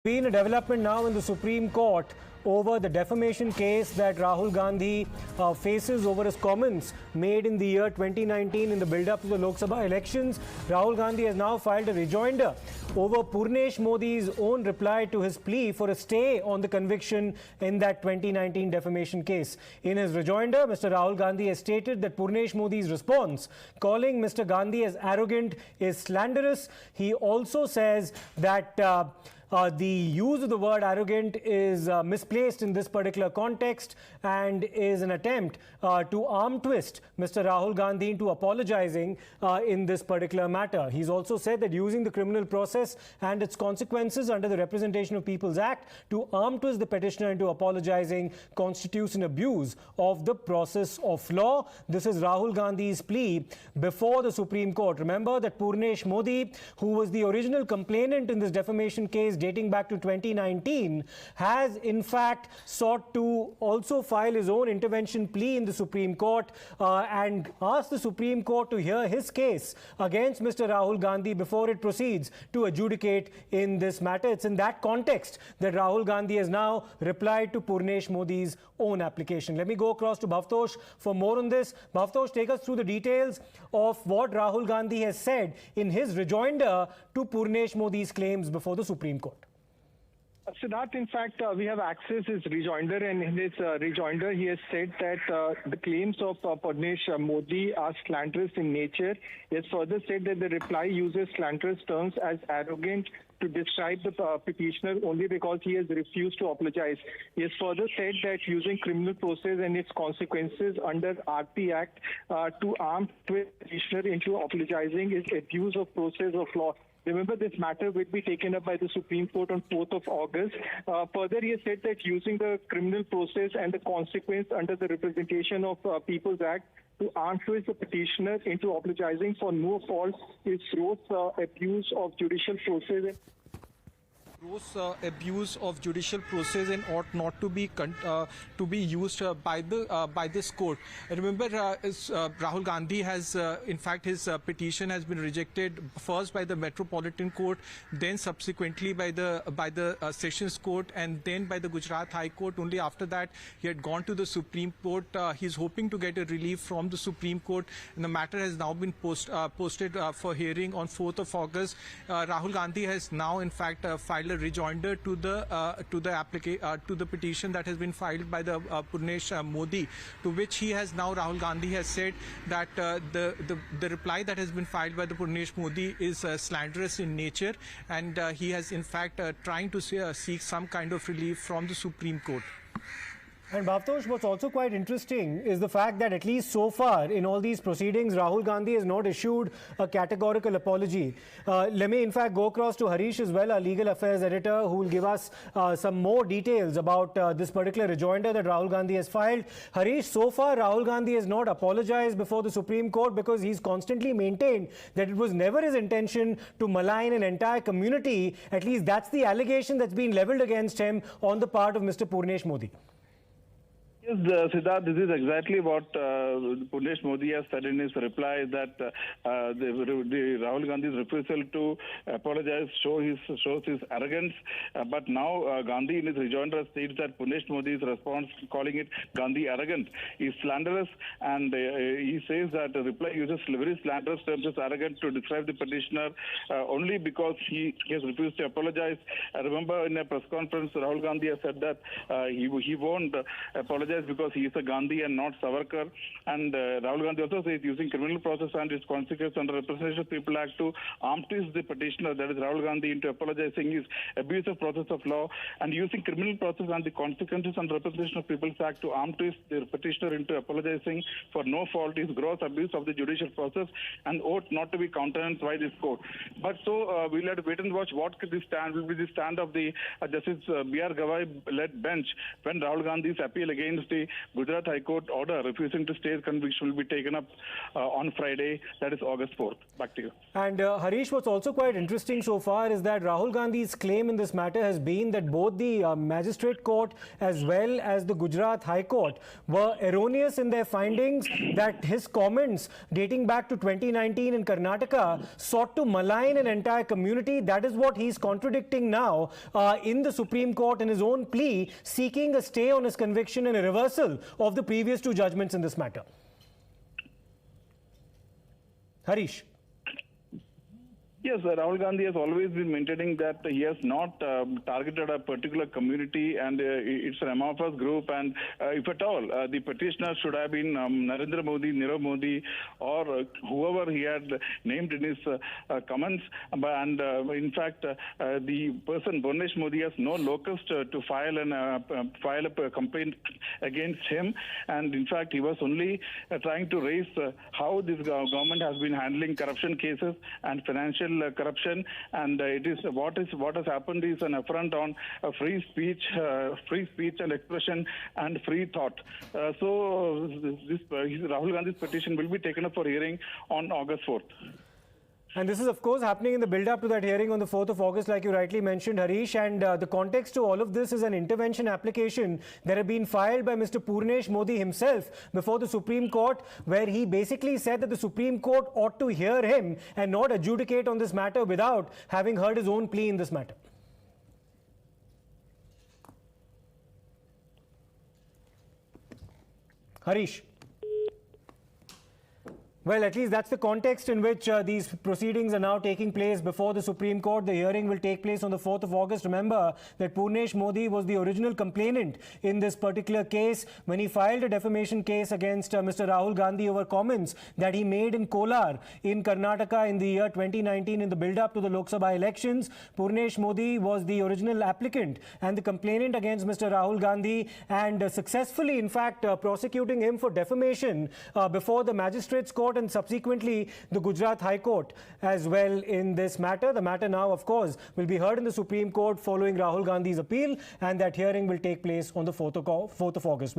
Been a development now in the Supreme Court over the defamation case that Rahul Gandhi faces over his comments made in the year 2019 in the build-up to the Lok Sabha elections. Rahul Gandhi has now filed a rejoinder over Purnesh Modi's own reply to his plea for a stay on the conviction in that 2019 defamation case. In his rejoinder, Mr. Rahul Gandhi has stated that Purnesh Modi's response, calling Mr. Gandhi as arrogant, is slanderous. He also says that the use of the word arrogant is misplaced in this particular context and is an attempt to arm twist Mr. Rahul Gandhi into apologizing in this particular matter. He's also said that using the criminal process and its consequences under the Representation of People's Act to arm twist the petitioner into apologizing constitutes an abuse of the process of law. This is Rahul Gandhi's plea before the Supreme Court. Remember that Purnesh Modi, who was the original complainant in this defamation case dating back to 2019, has in fact sought to also file his own intervention plea in the Supreme Court and ask the Supreme Court to hear his case against Mr. Rahul Gandhi before it proceeds to adjudicate in this matter. It's in that context that Rahul Gandhi has now replied to Purnesh Modi's own application. Let me go across to Bhavtosh for more on this. Bhavtosh, take us through the details of what Rahul Gandhi has said in his rejoinder to Purnesh Modi's claims before the Supreme Court. Siddharth, in fact, we have accessed his rejoinder, and in his rejoinder, he has said that the claims of Purnesh Modi are slanderous in nature. He has further said that the reply uses slanderous terms as arrogant to describe the petitioner only because he has refused to apologize. He has further said that using criminal process and its consequences under RP Act to arm the petitioner into apologizing is abuse of process of law. Remember, this matter will be taken up by the Supreme Court on 4th of August. Further, he has said that using the criminal process and the consequence under the Representation of People's Act to arm twist the petitioner into apologizing for no fault is gross abuse of judicial process. Gross abuse of judicial process and ought not to be used by this court. Remember, Rahul Gandhi has, in fact, his petition has been rejected first by the Metropolitan Court, then subsequently by the Sessions Court, and then by the Gujarat High Court. Only after that, he had gone to the Supreme Court. He's hoping to get a relief from the Supreme Court, and the matter has now been posted for hearing on 4th of August. Rahul Gandhi has now, in fact, filed a rejoinder to the petition that has been filed by the Purnesh Modi, to which he has now, Rahul Gandhi has said that the reply that has been filed by the Purnesh Modi is slanderous in nature, and he has in fact trying to seek some kind of relief from the Supreme Court. And Bhavtosh, what's also quite interesting is the fact that at least so far in all these proceedings, Rahul Gandhi has not issued a categorical apology. Let me in fact go across to Harish as well, our legal affairs editor, who will give us some more details about this particular rejoinder that Rahul Gandhi has filed. Harish, so far Rahul Gandhi has not apologized before the Supreme Court because he's constantly maintained that it was never his intention to malign an entire community. At least that's the allegation that's been leveled against him on the part of Mr. Purnesh Modi. Yes, Siddharth, this is exactly what Purnesh Modi has said in his reply, that the Rahul Gandhi's refusal to apologize shows his arrogance. But now Gandhi in his rejoinder states that Purnesh Modi's response, calling it Gandhi arrogant, is slanderous, and he says that the reply uses very slanderous terms as arrogant to describe the petitioner only because he has refused to apologize. I remember in a press conference, Rahul Gandhi has said that he won't apologize because he is a Gandhi and not Savarkar. And Rahul Gandhi also says using criminal process and its consequences under Representation of People Act to arm twist the petitioner, that is Rahul Gandhi, into apologizing is abuse of process of law, and using criminal process and the consequences under Representation of People's Act to arm twist the petitioner into apologizing for no fault is gross abuse of the judicial process and ought not to be countenanced by this court. But so we'll have to wait and watch what will be the stand of the Justice B.R. Gawai-led bench when Rahul Gandhi's appeal against against the Gujarat High Court order refusing to stay his conviction will be taken up on Friday, that is August 4th. Back to you. And Harish, what's also quite interesting so far is that Rahul Gandhi's claim in this matter has been that both the magistrate court as well as the Gujarat High Court were erroneous in their findings, that his comments dating back to 2019 in Karnataka sought to malign an entire community. That is what he's contradicting now in the Supreme Court in his own plea, seeking a stay on his conviction and a reversal of the previous two judgments in this matter. Harish. Yes, Rahul Gandhi has always been maintaining that he has not targeted a particular community, and it's an amorphous group. And if at all, the petitioner should have been Narendra Modi, Nirav Modi, or whoever he had named in his comments. And in fact, the person Purnesh Modi has no locus to file a complaint against him. And in fact, he was only trying to raise how this government has been handling corruption cases and financial corruption, and it is what has happened is an affront on free speech and expression and free thought. So Rahul Gandhi's petition will be taken up for hearing on August 4th. And this is, of course, happening in the build-up to that hearing on the 4th of August, like you rightly mentioned, Harish. And the context to all of this is an intervention application that had been filed by Mr. Purnesh Modi himself before the Supreme Court, where he basically said that the Supreme Court ought to hear him and not adjudicate on this matter without having heard his own plea in this matter. Harish. Well, at least that's the context in which these proceedings are now taking place before the Supreme Court. The hearing will take place on the 4th of August. Remember that Purnesh Modi was the original complainant in this particular case when he filed a defamation case against Mr. Rahul Gandhi over comments that he made in Kolar in Karnataka in the year 2019 in the build-up to the Lok Sabha elections. Purnesh Modi was the original applicant and the complainant against Mr. Rahul Gandhi, and successfully, in fact, prosecuting him for defamation before the magistrates court and subsequently the Gujarat High Court as well in this matter. The matter now, of course, will be heard in the Supreme Court following Rahul Gandhi's appeal, and that hearing will take place on the 4th of August.